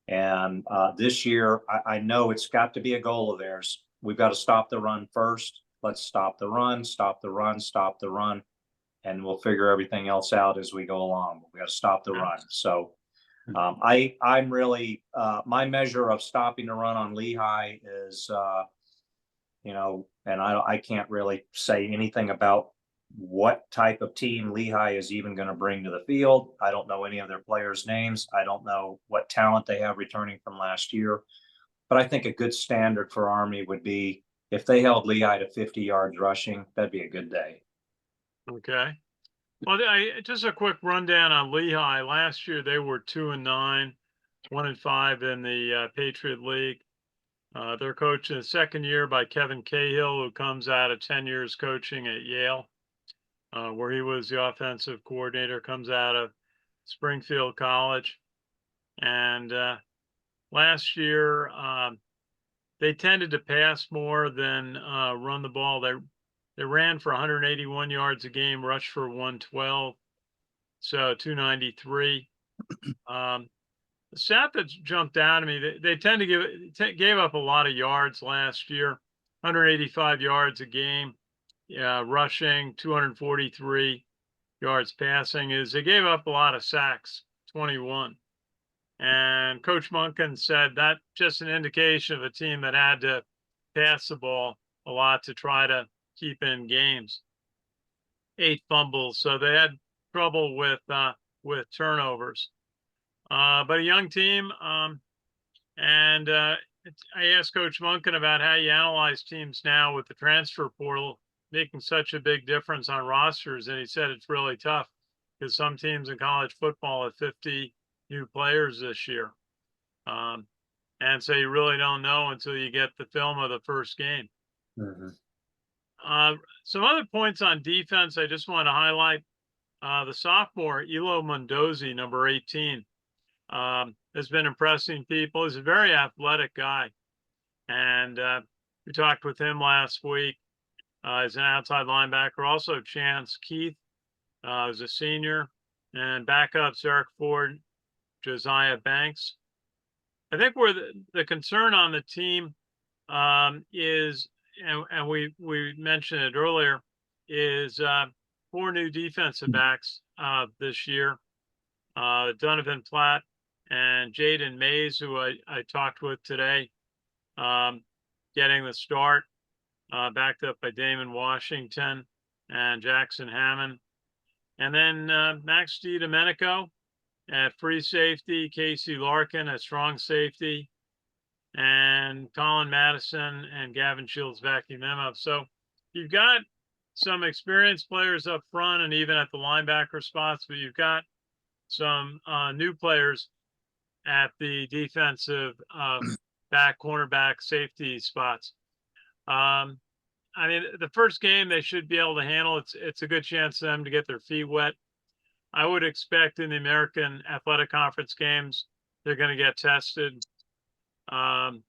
And this year, I know it's got to be a goal of theirs. We've got to stop the run first. Let's stop the run, stop the run, stop the run. And we'll figure everything else out as we go along. We got to stop the run. So I'm really, my measure of stopping the run on Lehigh is, and I can't really say anything about what type of team Lehigh is even going to bring to the field. I don't know any of their players' names. I don't know what talent they have returning from last year. But I think a good standard for Army would be if they held Lehigh to 50 yards rushing, that'd be a good day. Okay. Well, just a quick rundown on Lehigh. Last year they were 2-9, 1-5 in the Patriot League. They're coached in the second year by Kevin Cahill, who comes out of 10 years coaching at Yale, where he was the offensive coordinator, comes out of Springfield College. And last year, they tended to pass more than run the ball. They ran for 181 yards a game, rushed for 112, so 293. The stat that jumped out at me, they tend to gave up a lot of yards last year, 185 yards a game, rushing, 243 yards passing. They gave up a lot of sacks, 21. And Coach Monken said that just an indication of a team that had to pass the ball a lot to try to keep in games. 8 fumbles, so they had trouble with turnovers. But a young team, and I asked Coach Monken about how you analyze teams now with the transfer portal making such a big difference on rosters, and he said it's really tough because some teams in college football have 50 new players this year, and so you really don't know until you get the film of the first game. Some other points on defense I just want to highlight. The sophomore, Elo Mondozi, number 18, has been impressing people. He's a very athletic guy. And we talked with him last week. He's an outside linebacker. Also, Chance Keith is a senior. And backups, Eric Ford, Josiah Banks. I think where the concern on the team is, and we mentioned it earlier, is 4 new defensive backs this year. Donovan Platt and Jaden Mays, who I talked with today, getting the start, backed up by Damon Washington and Jackson Hammond. And then Max DiDomenico at free safety, Casey Larkin at strong safety, and Colin Madison and Gavin Shields backing them up. So you've got some experienced players up front and even at the linebacker spots, but you've got some new players at the defensive back, cornerback, safety spots. I mean, the first game they should be able to handle. It's a good chance for them to get their feet wet. I would expect in the American Athletic Conference games, they're going to get tested. Sam,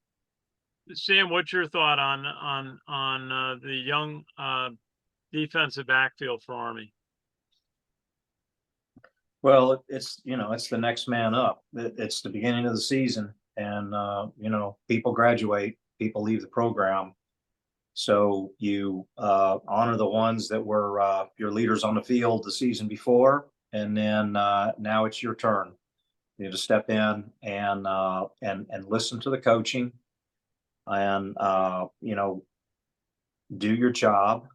what's your thought on the young defensive backfield for Army? Well, it's the next man up. It's the beginning of the season, and people graduate, people leave the program. So you honor the ones that were your leaders on the field the season before, and then now it's your turn. You need to step in and listen to the coaching, and do your job,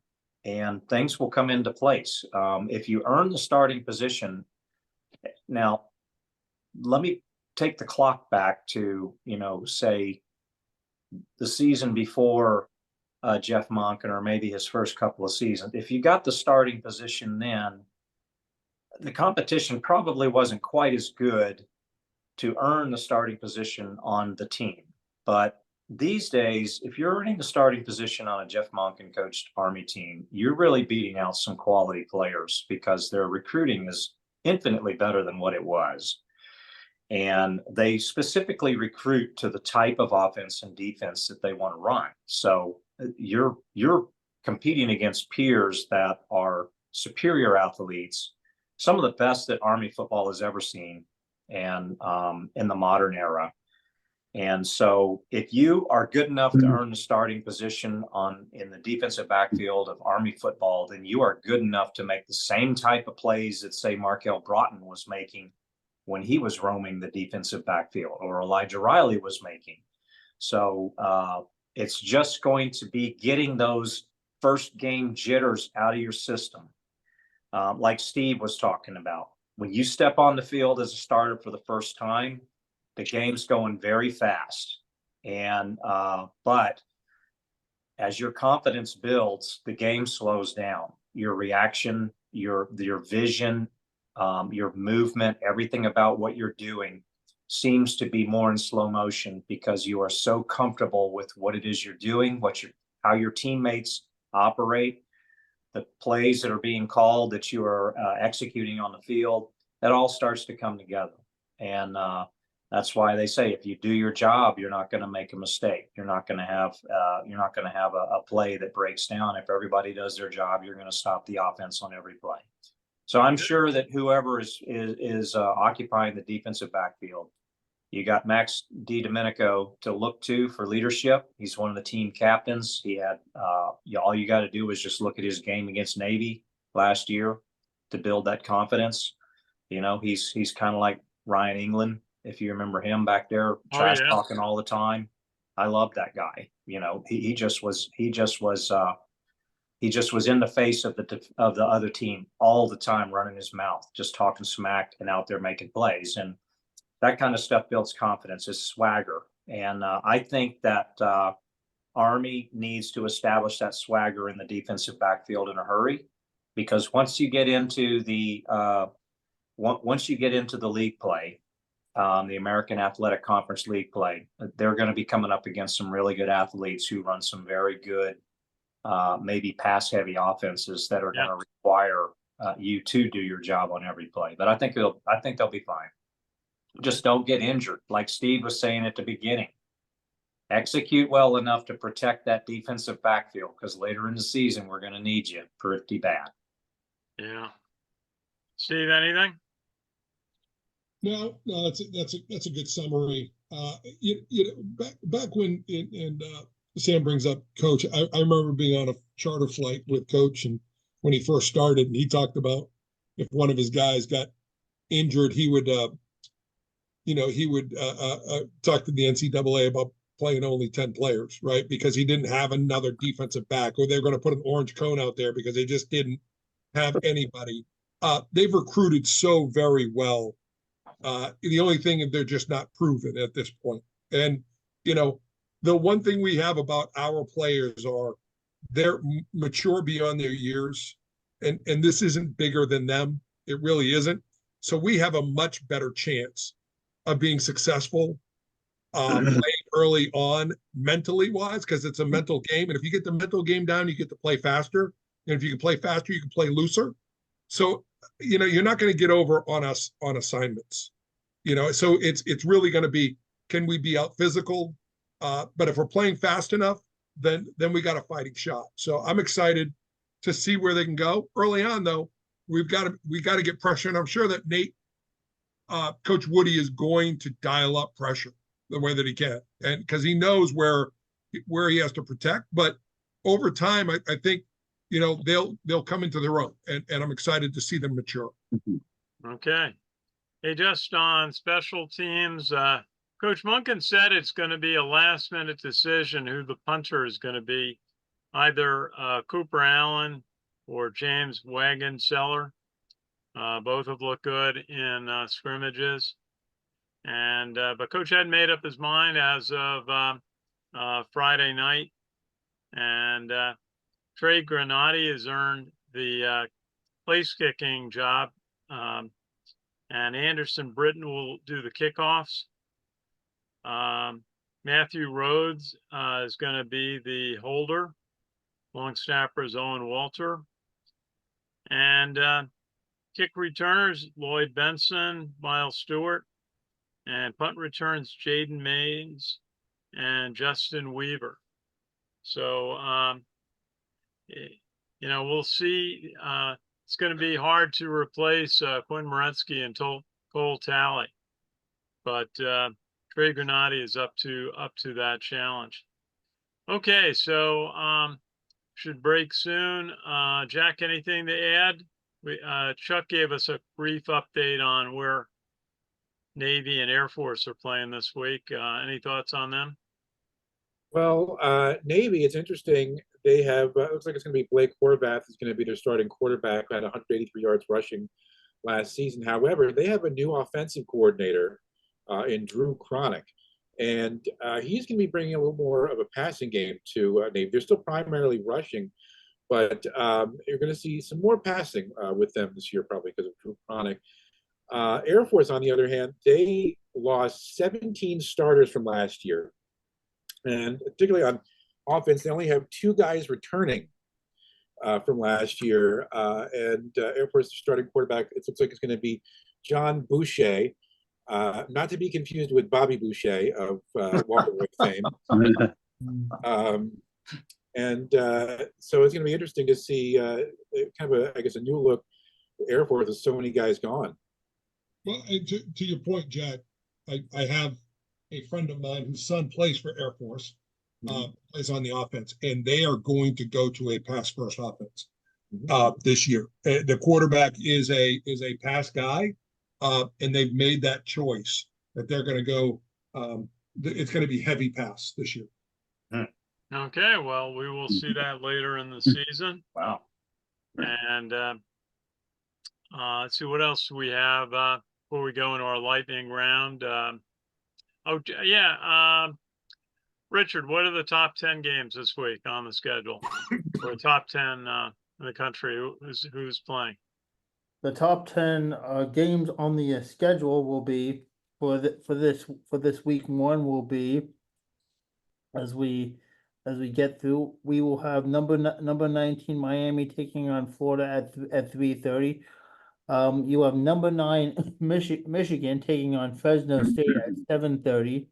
and things will come into place. If you earn the starting position, now let me take the clock back to say the season before Jeff Monken, or maybe his first couple of seasons. If you got the starting position then, the competition probably wasn't quite as good to earn the starting position on the team. But these days, if you're earning the starting position on a Jeff Monken coached Army team, you're really beating out some quality players because their recruiting is infinitely better than what it was. And they specifically recruit to the type of offense and defense that they want to run. So you're competing against peers that are superior athletes, some of the best that Army football has ever seen, and in the modern era. And so if you are good enough to earn the starting position in the defensive backfield of Army football, then you are good enough to make the same type of plays that, say, Markel Broughton was making when he was roaming the defensive backfield, or Elijah Riley was making. So it's just going to be getting those first game jitters out of your system. Like Steve was talking about, when you step on the field as a starter for the first time, the game's going very fast. And but as your confidence builds, the game slows down. Your reaction, your vision, your movement, everything about what you're doing seems to be more in slow motion because you are so comfortable with what it is you're doing, how your teammates operate, the plays that are being called that you are executing on the field. That all starts to come together. And that's why they say if you do your job, you're not going to make a mistake. You're not going to have a play that breaks down. If everybody does their job, you're going to stop the offense on every play. So I'm sure that whoever is occupying the defensive backfield, you got Max DiDomenico to look to for leadership. He's one of the team captains. He had all you got to do is just look at his game against Navy last year to build that confidence. He's kind of like Ryan England, if you remember him back there, trash talking all the time. I love that guy. He just was in the face of the other team all the time, running his mouth, just talking smack and out there making plays. And that kind of stuff builds confidence, is swagger. And I think that Army needs to establish that swagger in the defensive backfield in a hurry, because once you get into the league play, the American Athletic Conference league play, they're going to be coming up against some really good athletes who run some very good maybe pass-heavy offenses that are Yeah. going to require you to do your job on every play. But I think they'll be fine. Just don't get injured, like Steve was saying at the beginning. Execute well enough to protect that defensive backfield, because later in the season we're going to need you pretty bad. Yeah. Steve, anything? No, that's a good summary. Back when Sam brings up Coach, I remember being on a charter flight with Coach, and when he first started, and he talked about if one of his guys got injured, he would talk to the NCAA about playing only 10 players, right? Because he didn't have another defensive back, or they're going to put an orange cone out there because they just didn't have anybody. They've recruited so very well. The only thing is they're just not proven at this point. And, the one thing we have about our players are they're mature beyond their years. And this isn't bigger than them. It really isn't. So we have a much better chance of being successful playing early on, mentally wise, because it's a mental game. And if you get the mental game down, you get to play faster. And if you can play faster, you can play looser. So, you're not going to get over on us on assignments. So it's really going to be, can we be out physical? But if we're playing fast enough, then we got a fighting shot. So I'm excited to see where they can go. Early on, though, we got to get pressure. And I'm sure that Coach Woody is going to dial up pressure the way that he can, and because he knows where he has to protect. But over time, I think they'll come into their own, and I'm excited to see them mature. Okay. Hey, just on special teams, Coach Munkin said it's going to be a last-minute decision who the punter is going to be, either Cooper Allen or James Wagon-Seller. Both have looked good in scrimmages. And but Coach hadn't made up his mind as of Friday night. And Trey Granati has earned the place kicking job. And Anderson Britton will do the kickoffs. Matthew Rhodes is going to be the holder. Long snapper is Owen Walter. And kick returners, Lloyd Benson, Miles Stewart. And punt returns, Jaden Mays and Justin Weaver. So, we'll see. It's going to be hard to replace Quinn Moretsky and Cole Talley, but Trey Granati is up to that challenge. Okay, so should break soon. Jack, anything to add? Chuck gave us a brief update on where Navy and Air Force are playing this week. Any thoughts on them? Well, Navy, it's interesting. They have, it looks like it's going to be Blake Horvath is going to be their starting quarterback at 183 yards rushing last season. However, they have a new offensive coordinator in Drew Cronick, and he's going to be bringing a little more of a passing game to Navy. They're still primarily rushing, but you're going to see some more passing with them this year, probably because of Drew Cronick. Air Force, on the other hand, they lost 17 starters from last year. And particularly on offense, they only have 2 guys returning from last year. And Air Force starting quarterback, it looks like it's going to be John Boucher, not to be confused with Bobby Boucher of Walker Wick fame. So it's going to be interesting to see kind of a new look Air Force with so many guys gone. Well, to your point, Jack, I have a friend of mine whose son plays for Air Force, plays on the offense, and they are going to go to a pass-first offense this year. The quarterback is a pass guy, and they've made that choice that they're going to go. It's going to be heavy pass this year. Okay, well, we will see that later in the season. Wow. And let's see, what else do we have before we go into our lightning round? Richard, what are the top 10 games this week on the schedule? Or top 10 in the country? Who's playing? The top 10 games on the schedule will be for this week 1 will be, as we as we get through. We will have number 19 Miami taking on Florida at 3:30. You have number 9 Michigan taking on Fresno State at 7:30.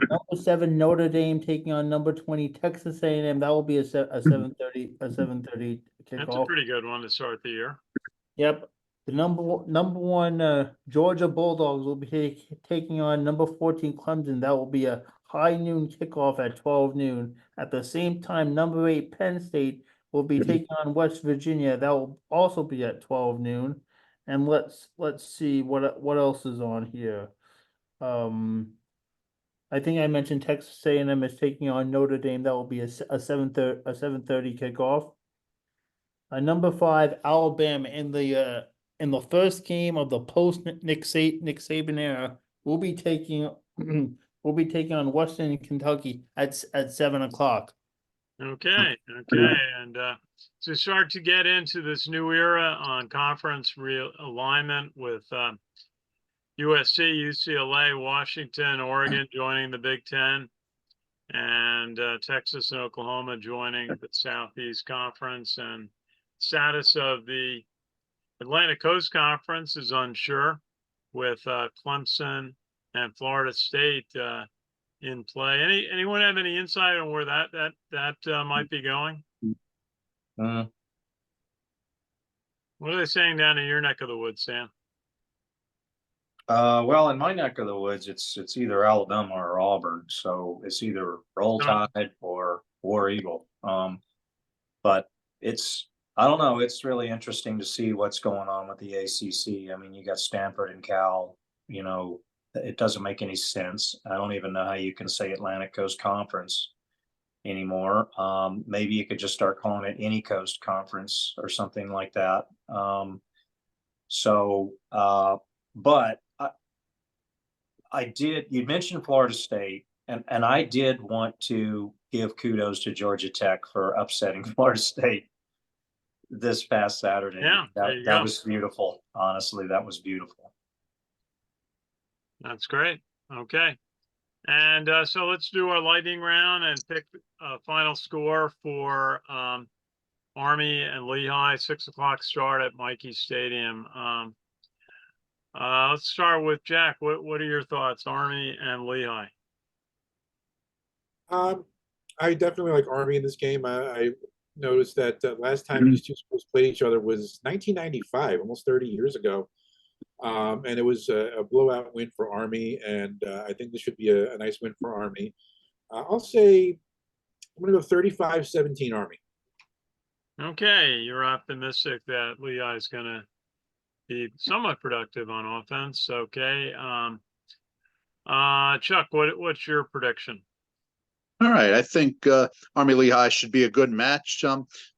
Number 7 Notre Dame taking on number 20 Texas A&M. That will be a 7:30 That's a kickoff. pretty good one to start the year. Yep. The number one Georgia Bulldogs will be taking on number 14 Clemson. That will be a high noon kickoff at 12 noon. At the same time, number 8 Penn State will be taking on West Virginia. That will also be at 12 noon. And let's see what else is on here. I think I mentioned Texas A&M is taking on Notre Dame. That will be a 7:30 kickoff. Number 5 Alabama in the first game of the post Nick Saban era will be taking on Western Kentucky at 7 o'clock. Okay. And to start to get into this new era on conference realignment with USC, UCLA, Washington, Oregon joining the Big Ten, and Texas and Oklahoma joining the Southeast Conference. And status of the Atlantic Coast Conference is unsure, with Clemson and Florida State in play. Anyone have any insight on where that might be going? What are they saying down in your neck of the woods, Sam? Well, in my neck of the woods, it's either Alabama or Auburn, so it's either Roll Tide or War Eagle. But I don't know. It's really interesting to see what's going on with the ACC. I mean, you got Stanford and Cal. You know, it doesn't make any sense. I don't even know how you can say Atlantic Coast Conference anymore. Maybe you could just start calling it Any Coast Conference or something like that. But you mentioned Florida State, and I did want to give kudos to Georgia Tech for upsetting Florida State this past Saturday. Yeah, that was beautiful. Honestly, that was beautiful. That's great. Okay. And so let's do our lightning round and pick a final score for Army and Lehigh, 6 o'clock start at Mikey Stadium. Let's start with Jack. What are your thoughts, Army and Lehigh? I definitely like Army in this game. I noticed that last time these two schools played each other was 1995, almost 30 years ago. And it was a blowout win for Army, and I think this should be a nice win for Army. I'll say I'm going to go 35-17 Army. Okay, you're optimistic that Lehigh is going to be somewhat productive on offense. Okay. Chuck, what's your prediction? All right, I think Army Lehigh should be a good match.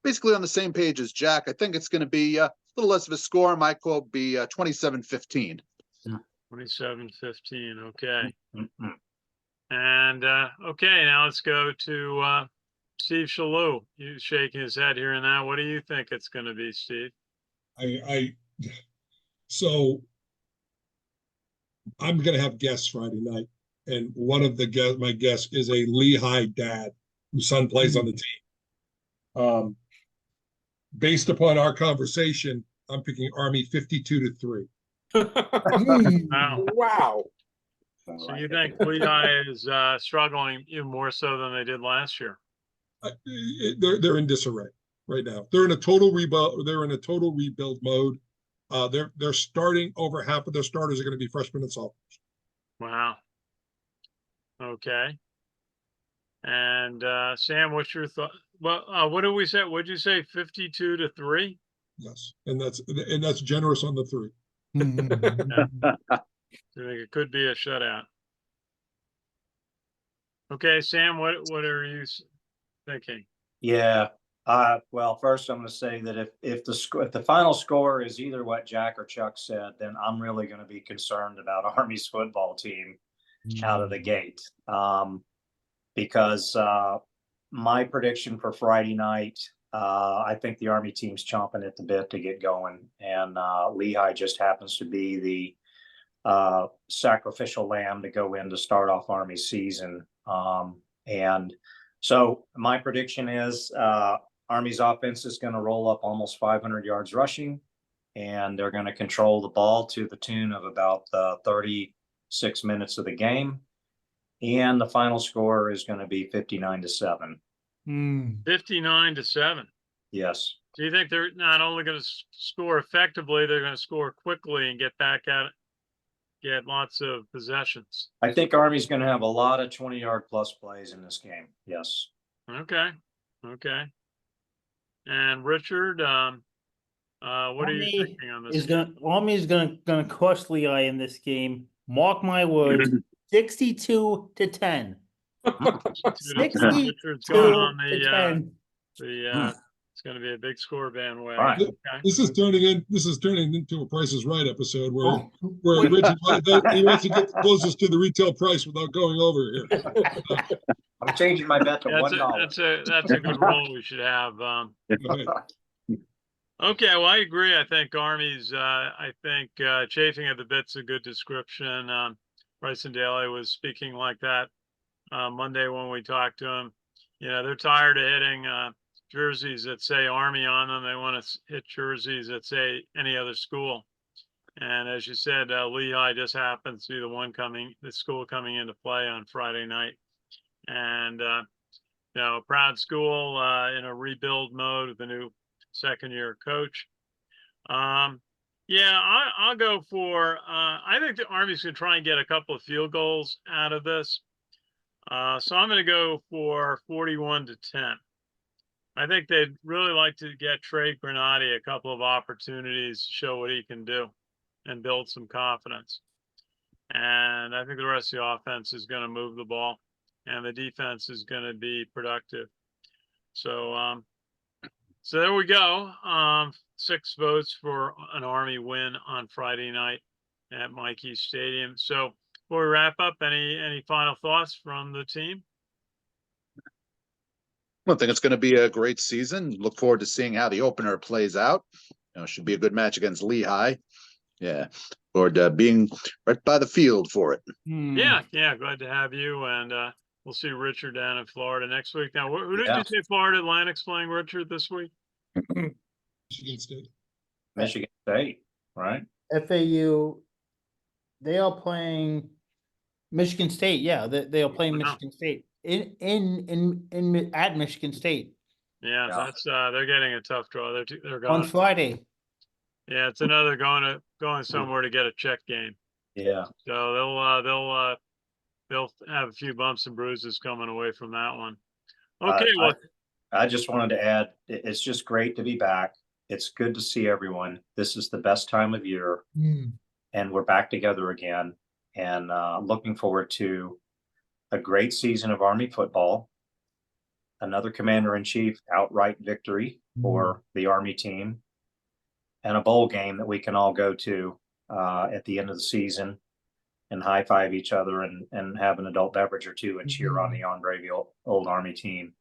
Basically on the same page as Jack. I think it's going to be a little less of a score. My quote be 27-15. 27-15. Okay. And okay, now let's go to Steve Shalou. He's shaking his head here and now. What do you think it's going to be, Steve? So I'm going to have guests Friday night. And one of my guests is a Lehigh dad whose son plays on the team. Based upon our conversation, I'm picking Army 52-3. Wow. So you think Lehigh is struggling even more so than they did last year? They're in disarray right now. They're in a total rebuild. They're in a total rebuild mode. They're starting over half of their starters are going to be freshmen and sophomores. Wow. Okay. And Sam, what's your thought? Well, what did we say? What'd you say? 52-3? Yes, and that's generous on the 3. I think it could be a shutout. Okay, Sam, what are you thinking? Yeah. Well, first I'm going to say that if the final score is either what Jack or Chuck said, then I'm really going to be concerned about Army's football team out of the gate. Because my prediction for Friday night, I think the Army team's chomping at the bit to get going, and Lehigh just happens to be the sacrificial lamb to go in to start off Army season. And So my prediction is Army's offense is going to roll up almost 500 yards rushing, and they're going to control the ball to the tune of about 36 minutes of the game. And the final score is going to be 59-7. 59-7. Yes. Do you think they're not only going to score effectively, they're going to score quickly and get back at it, get lots of possessions? I think Army's going to have a lot of 20-yard plus plays in this game. Yes. Okay. Okay. And Richard, what are you thinking on this? Army is gonna crush Lehigh in this game. Mark my words, 62-10. 62 Richard's going on to 10. it's going to be a big score bandwagon. All right. Okay. This is turning into a Price is Right episode where Wait. Richard he wants to get closest to the retail price without going over here. I'm changing my bet to $1. That's a good rule we should have. Okay, well, I agree. I think Army's, chafing at the bit's a good description. Bryson Daly was speaking like that Monday when we talked to him. You know, they're tired of hitting jerseys that say Army on them. They want to hit jerseys that say any other school. And as you said, Lehigh just happens to be the school coming into play on Friday night. And, a proud school in a rebuild mode with a new second-year coach. I'll go for, I think the Army's going to try and get a couple of field goals out of this. So I'm going to go for 41-10. I think they'd really like to get Trey Granati a couple of opportunities to show what he can do and build some confidence. And I think the rest of the offense is going to move the ball and the defense is going to be productive. So, so there we go. 6 votes for an Army win on Friday night at Mikey Stadium. So before we wrap up, any final thoughts from the team? I think it's going to be a great season. Look forward to seeing how the opener plays out. Should be a good match against Lehigh. Yeah, or being right by the field for it. Yeah, glad to have you, and we'll see Richard down in Florida next week. Now, who did you say Florida Atlantic's playing, Richard, this week? Michigan State. Michigan State, right? FAU, they are playing Michigan State. Yeah, they are playing Michigan State at Michigan State. Yeah, that's they're getting a tough draw. They're going on Friday. Yeah, it's another going somewhere to get a check game. Yeah. So they'll have a few bumps and bruises coming away from that one. Okay, I just wanted to add, it's just great to be back. It's good to see everyone. This is the best time of year, and we're back together again. And looking forward to a great season of Army football. Another Commander-in-Chief outright victory for the Army team, and a bowl game that we can all go to at the end of the season and high five each other and have an adult beverage or two and cheer on the Andre old Army team.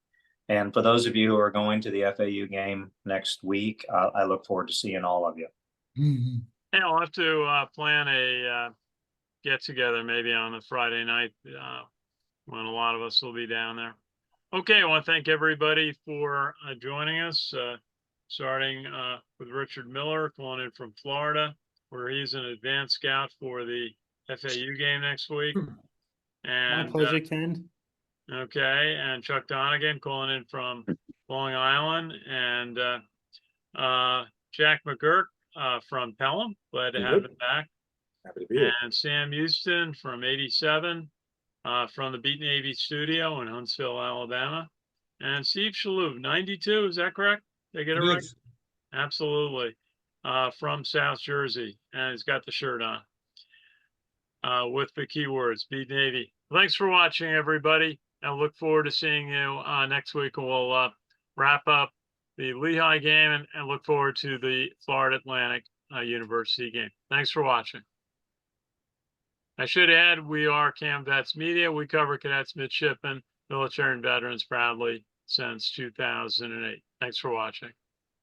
And for those of you who are going to the FAU game next week, I look forward to seeing all of you. Yeah, I'll have to plan a get together maybe on the Friday night when a lot of us will be down there. Okay, I want to thank everybody for joining us, starting with Richard Miller calling in from Florida, where he's an advanced scout for the FAU game next week. And my pleasure, Ken. Okay, and Chuck Donegan calling in from Long Island, and Jack McGuirk from Pelham. Glad to have him back. Happy to be here. And Sam Houston from 87 from the Beat Navy studio in Huntsville, Alabama. And Steve Shalhoub, 92, is that correct? Did I get it right? Yes. Absolutely. From South Jersey, and he's got the shirt on with the keywords Beat Navy. Thanks for watching, everybody. I look forward to seeing you next week, and we'll wrap up the Lehigh game and look forward to the Florida Atlantic University game. Thanks for watching. I should add, we are Cam Vets Media. We cover cadets, midshipmen, military, and veterans proudly since 2008. Thanks for watching.